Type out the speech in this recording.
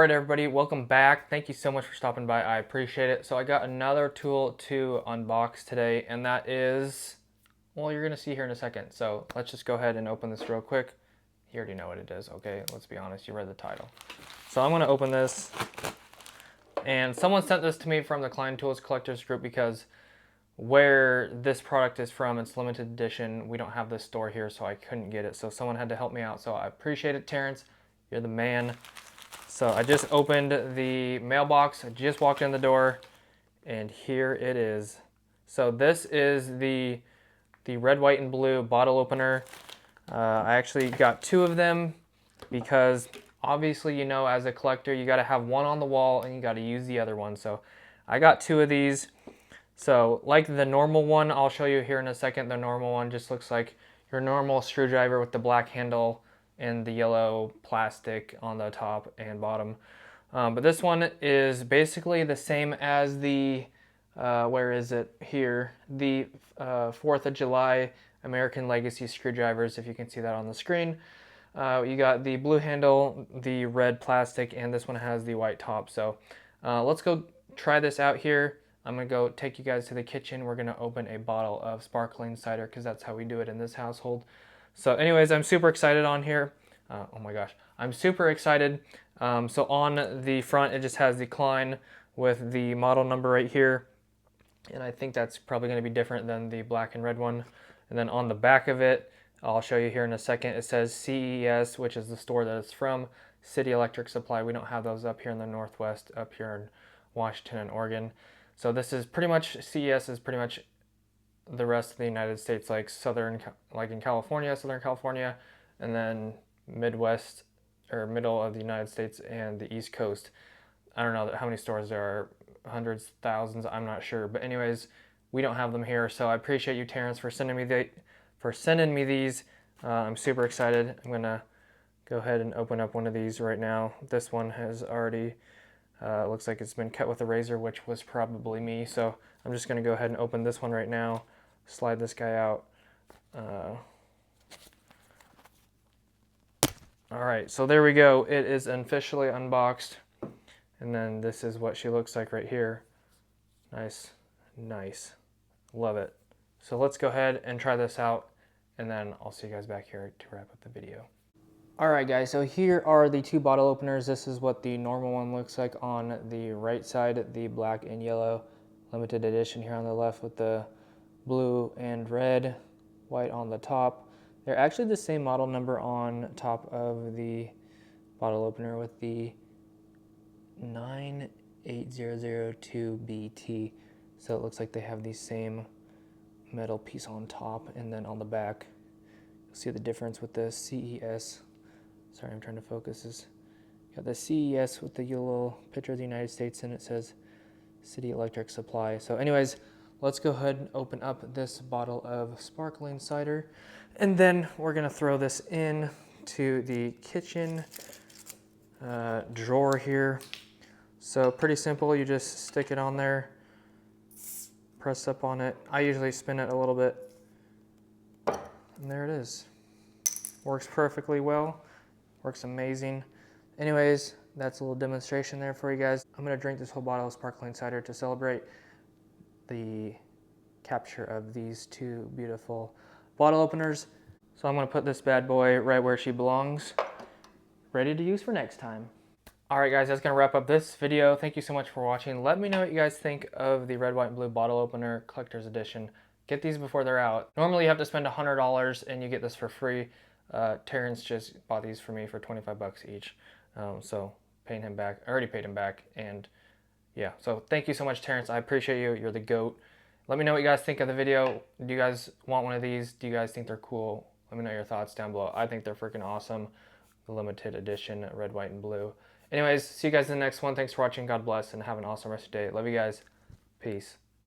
Alright everybody, welcome back. Thank you so much for stopping by. I appreciate it. So I got another tool to unbox today, and that is, well, you're going to see here in a second. So let's just go ahead and open this real quick. You already know what it is, okay? Let's be honest, you read the title. So I'm going to open this, and someone sent this to me from the Klein Tools Collectors Group because where this product is from, it's limited edition. We don't have this store here, so I couldn't get it. So someone had to help me out. So I appreciate it, Terrence. You're the man. So I just opened the mailbox. I just walked in the door, and here it is. So this is the red, white, and blue bottle opener. I actually got two of them because obviously, you know, as a collector, you got to have one on the wall and you got to use the other one. So I got two of these. So like the normal one, I'll show you here in a second. The normal one just looks like your normal screwdriver with the black handle and the yellow plastic on the top and bottom. But this one is basically the same as the, where is it here? The 4th of July American Legacy screwdrivers, if you can see that on the screen. You got the blue handle, the red plastic, and this one has the white top. So let's go try this out here. I'm gonna go take you guys to the kitchen. We're gonna open a bottle of sparkling cider because that's how we do it in this household. So anyways, I'm super excited on here. Oh my gosh, I'm super excited. So on the front, it just has the Klein with the model number right here. And I think that's probably gonna be different than the black and red one. And then on the back of it, I'll show you here in a second, it says CES, which is the store that it's from, City Electric Supply. We don't have those up here in the Northwest, up here in Washington and Oregon. So this is pretty much, CES is pretty much the rest of the United States, like like in California, Southern California, and then Midwest or middle of the United States and the East Coast. I don't know how many stores there are, hundreds, thousands, I'm not sure. But anyways, we don't have them here. So I appreciate you, Terrence, for sending me these. I'm super excited. I'm gonna go ahead and open up one of these right now. This one has already, looks like it's been cut with a razor, which was probably me. So I'm just gonna go ahead and open this one right now. Slide this guy out. All right, so there we go. It is officially unboxed. And then this is what she looks like right here. Nice, nice. Love it. So let's go ahead and try this out, and then I'll see you guys back here to wrap up the video. All right, guys, so here are the two bottle openers. This is what the normal one looks like on the right side, the black and yellow limited edition here on the left with the blue and red, white on the top. They're actually the same model number on top of the bottle opener with the 98002BT. So it looks like they have the same metal piece on top, and then on the back, you'll see the difference with the CES. Sorry, I'm trying to focus. Is got the CES with the little picture of the United States, and it says City Electric Supply. So anyways, let's go ahead and open up this bottle of sparkling cider, and then we're gonna throw this in to the kitchen drawer here. So pretty simple, you just stick it on there, press up on it. I usually spin it a little bit, and there it is. Works perfectly well, works amazing. Anyways, that's a little demonstration there for you guys. I'm gonna drink this whole bottle of sparkling cider to celebrate the capture of these two beautiful bottle openers. So I'm gonna put this bad boy right where she belongs, ready to use for next time. All right, guys, that's gonna wrap up this video. Thank you so much for watching. Let me know what you guys think of the red, white, and blue bottle opener collector's edition. Get these before they're out. Normally you have to spend $100 and you get this for free. Terrence just bought these for me for 25 bucks each. So paying him back, I already paid him back, and yeah, so thank you so much, Terrence. I appreciate you. You're the GOAT. Let me know what you guys think of the video. Do you guys want one of these? Do you guys think they're cool? Let me know your thoughts down below. I think they're freaking awesome. The limited edition, red, white, and blue. Anyways, see you guys in the next one. Thanks for watching. God bless, and have an awesome rest of your day. Love you guys. Peace.